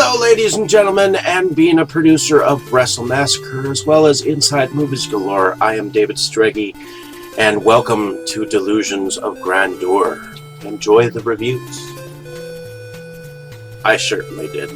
Hello, ladies and gentlemen, and being a producer of Wrestle Massacre as well as Inside Movies Galore, I am David Streggy, and welcome to Delusions of Grandeur. Enjoy the reviews. I certainly did.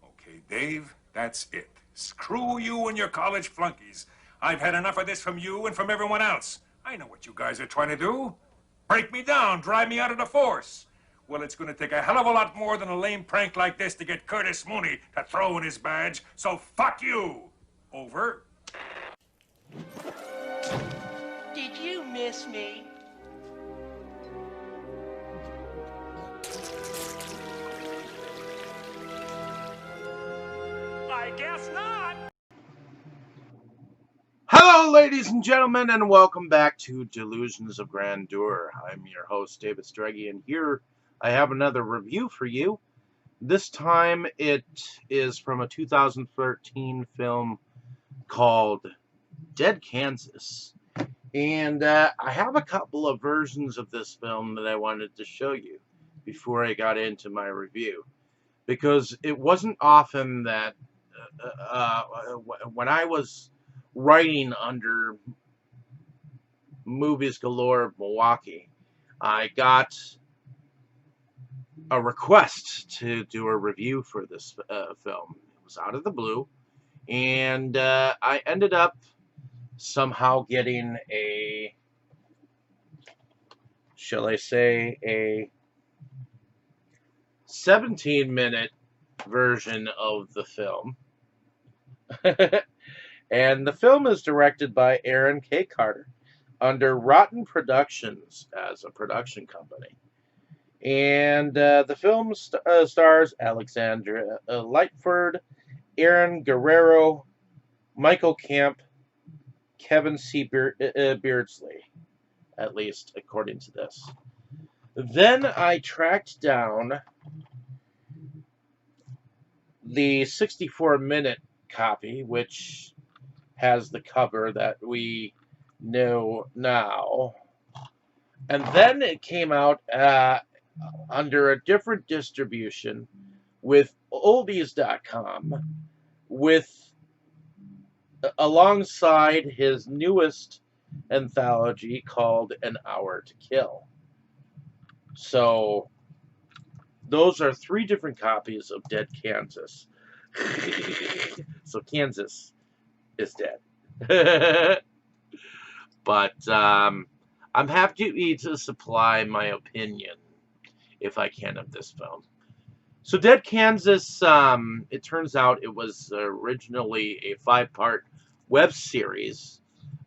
Okay, Dave, that's it. Screw you and your college flunkies. I've had enough of this from you and from everyone else. I know what you guys are trying to do. Break me down, drive me out of the force. Well, it's going to take a hell of a lot more than a lame prank like this to get Curtis Mooney to throw in his badge, so fuck you. Over. Did you miss me? I guess not. Hello, ladies and gentlemen, and welcome back to Delusions of Grandeur. I'm your host, David Streggy, and here I have another review for you. This time it is from a 2013 film called Dead Kansas. And I have a couple of versions of this film that I wanted to show you before I got into my review. Because it wasn't often that when I was writing under Movies Galore of Milwaukee, I got a request to do a review for this film. It was out of the blue, and I ended up somehow getting a, shall I say, a 17-minute version of the film. And the film is directed by Aaron K. Carter under Rotten Productions as a production company. And the film stars Alexandra Lightford, Aaron Guerrero, Michael Camp, Kevin C. Beardsley, at least according to this. Then I tracked down the 64-minute copy, which has the cover that we know now. And then it came out under a different distribution with oldies.com, with alongside his newest anthology called An Hour to Kill. So those are three different copies of Dead Kansas. So Kansas is dead. But I'm happy to supply my opinion, if I can, of this film. So Dead Kansas, it turns out it was originally a 5-part web series,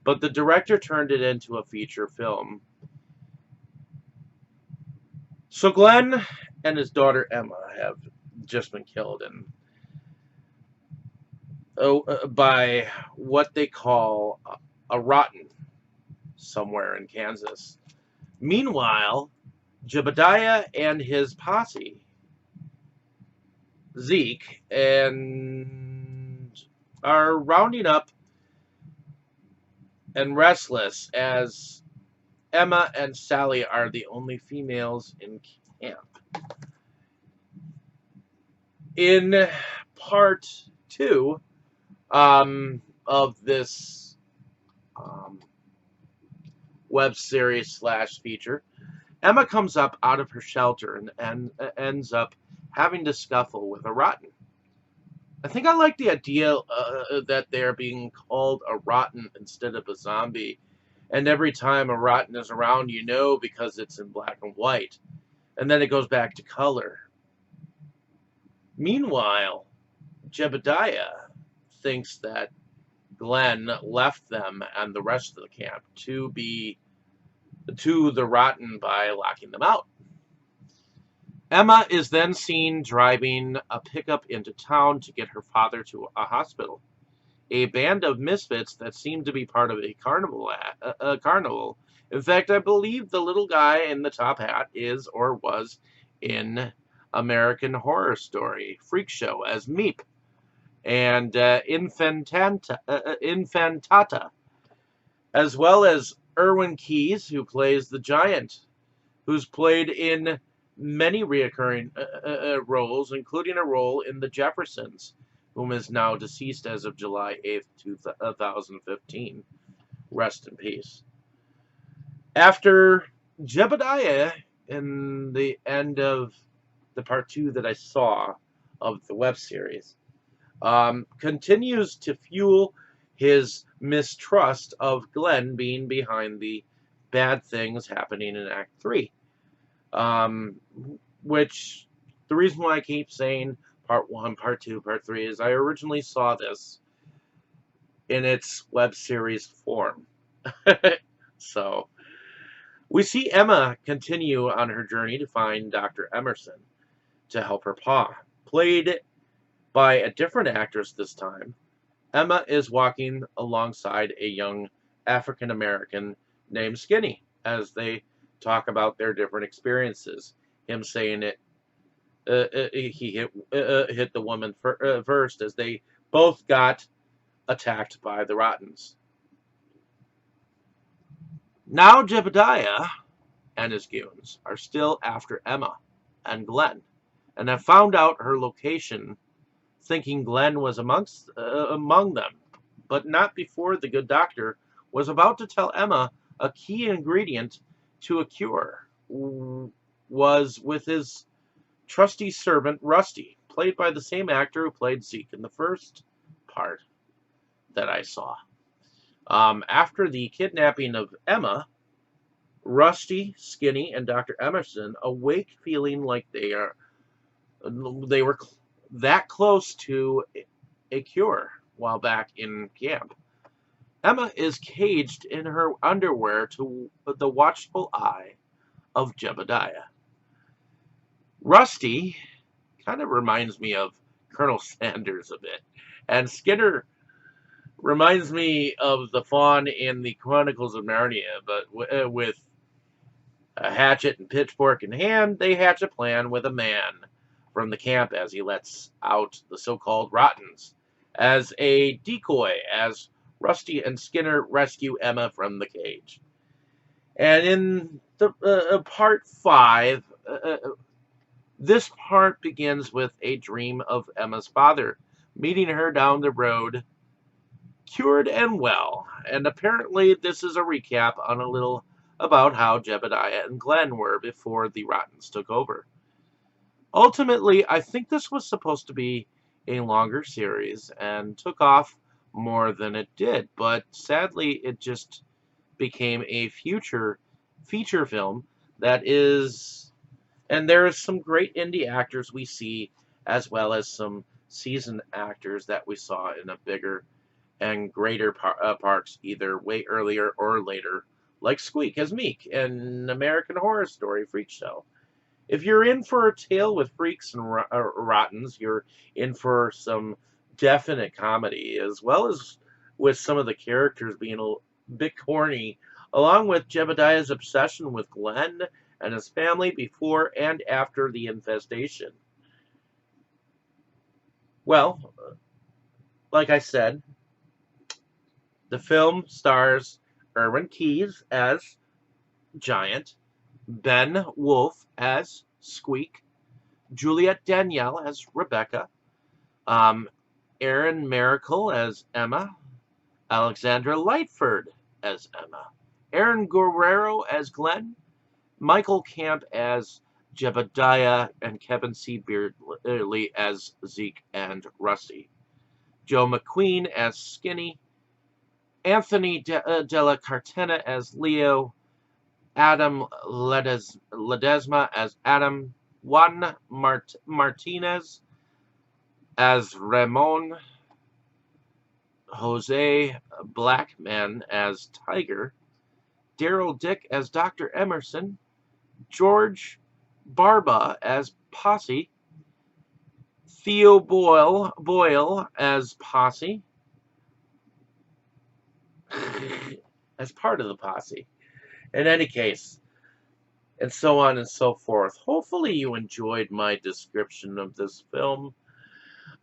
but the director turned it into a feature film. So Glenn and his daughter Emma have just been killed by what they call a rotten somewhere in Kansas. Meanwhile, Jebediah and his posse, Zeke, and are rounding up and restless as Emma and Sally are the only females in camp. In part 2 of this web series / feature, Emma comes up out of her shelter and ends up having to scuffle with a rotten. I think I like the idea that they're being called a rotten instead of a zombie. And every time a rotten is around, you know, because it's in black and white. And then it goes back to color. Meanwhile, Jebediah thinks that Glenn left them and the rest of the camp to the rotten by locking them out. Emma is then seen driving a pickup into town to get her father to a hospital. A band of misfits that seem to be part of a carnival. Carnival. In fact, I believe the little guy in the top hat is or was in American Horror Story Freak Show as Meep and Infantata, as well as Erwin Keyes, who plays the giant, who's played in many reoccurring roles, including a role in The Jeffersons, whom is now deceased as of July 8th, 2015. Rest in peace. After Jebediah, in the end of the part 2 that I saw of the web series, continues to fuel his mistrust of Glenn being behind the bad things happening in Act 3. Which, the reason why I keep saying part 1, part 2, part 3 is I originally saw this in its web series form. So, we see Emma continue on her journey to find Dr. Emerson to help her pa. Played by a different actress this time, Emma is walking alongside a young African American named Skinny as they talk about their different experiences. Him saying he hit the woman first as they both got attacked by the Rottens. Now Jebediah and his goons are still after Emma and Glenn and have found out her location, thinking Glenn was among them, but not before the good doctor was about to tell Emma a key ingredient to a cure was with his trusty servant Rusty, played by the same actor who played Zeke in the first part that I saw. After the kidnapping of Emma, Rusty, Skinny, and Dr. Emerson awake feeling like they were that close to a cure while back in camp. Emma is caged in her underwear to the watchful eye of Jebediah. Rusty kind of reminds me of Colonel Sanders a bit, and Skinner reminds me of the fawn in the Chronicles of Narnia, but with a hatchet and pitchfork in hand, they hatch a plan with a man from the camp as he lets out the so-called Rottens as a decoy as Rusty and Skinner rescue Emma from the cage. And in the part 5, this part begins with a dream of Emma's father meeting her down the road, cured and well. And apparently this is a recap on a little about how Jebediah and Glenn were before the Rottens took over. Ultimately, I think this was supposed to be a longer series and took off more than it did, but sadly it just became a future feature film that is, and there is some great indie actors we see, as well as some seasoned actors that we saw in a bigger and greater parts, either way earlier or later, like Squeak as Meek in American Horror Story Freak Show. If you're in for a tale with freaks and rottens, you're in for some definite comedy, as well as with some of the characters being a bit corny, along with Jebediah's obsession with Glenn and his family before and after the infestation. Well, like I said, the film stars Erwin Keyes as Giant, Ben Wolf as Squeak, Juliette Danielle as Rebecca, Erin Miracle as Emma, Alexandra Lightford as Emma, Aaron Guerrero as Glenn, Michael Camp as Jebediah, and Kevin C. Beardley as Zeke and Rusty. Joe McQueen as Skinny, Anthony Della Cartena as Leo, Adam Ledesma as Adam, Juan Martinez as Ramon, Jose Blackman as Tiger, Daryl Dick as Dr. Emerson, George Barba as Posse, Theo Boyle as Posse, as part of the posse. In any case, and so on and so forth. Hopefully you enjoyed my description of this film.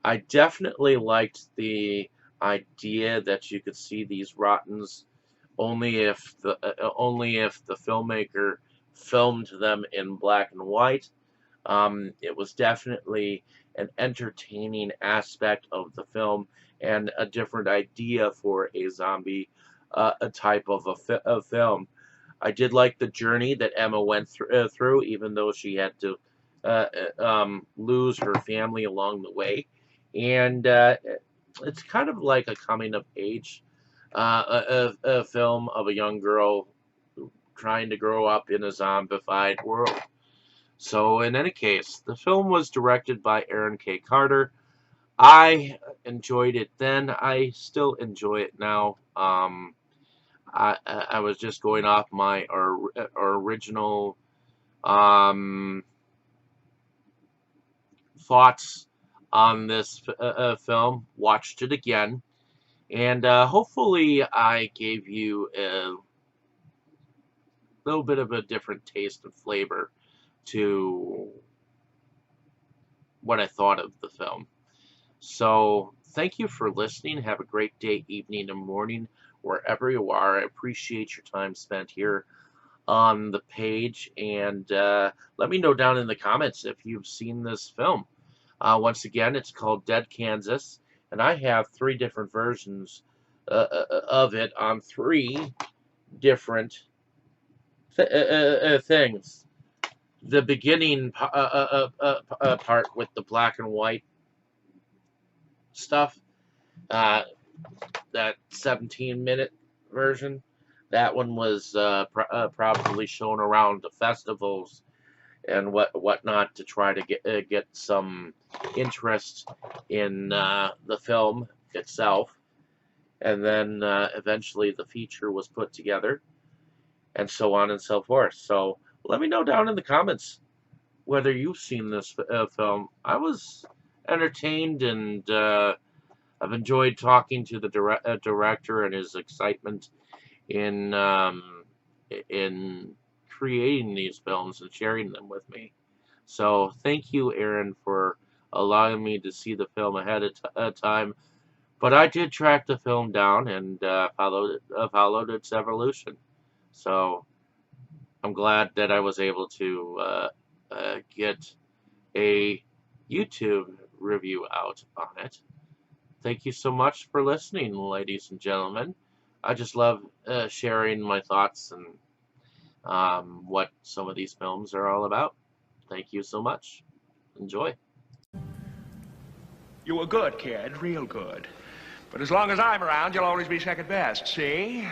I definitely liked the idea that you could see these rottens only if the filmmaker filmed them in black and white. It was definitely an entertaining aspect of the film and a different idea for a zombie a type of a film. I did like the journey that Emma went through, even though she had to lose her family along the way. And it's kind of like a coming of age a film of a young girl trying to grow up in a zombified world. So in any case, the film was directed by Aaron K. Carter. I enjoyed it then. I still enjoy it now. I was just going off my original thoughts on this film. Watched it again, and hopefully I gave you a little bit of a different taste and flavor to what I thought of the film. So thank you for listening. Have a great day, evening, and morning, wherever you are. I appreciate your time spent here on the page, and let me know down in the comments if you've seen this film. Once again, it's called Dead Kansas, and I have 3 different versions of it on 3 different things. The beginning part with the black and white stuff, that 17-minute version, that one was probably shown around the festivals and whatnot to try to get some interest in the film itself, and then eventually the feature was put together, and so on and so forth. So let me know down in the comments whether you've seen this film. I was entertained, and I've enjoyed talking to the director and his excitement in creating these films and sharing them with me. So thank you, Aaron, for allowing me to see the film ahead of time. But I did track the film down and followed its evolution. So I'm glad that I was able to get a YouTube review out on it. Thank you so much for listening, ladies and gentlemen. I just love sharing my thoughts and what some of these films are all about. Thank you so much. Enjoy. You were good, kid, real good. But as long as I'm around, you'll always be second best, see?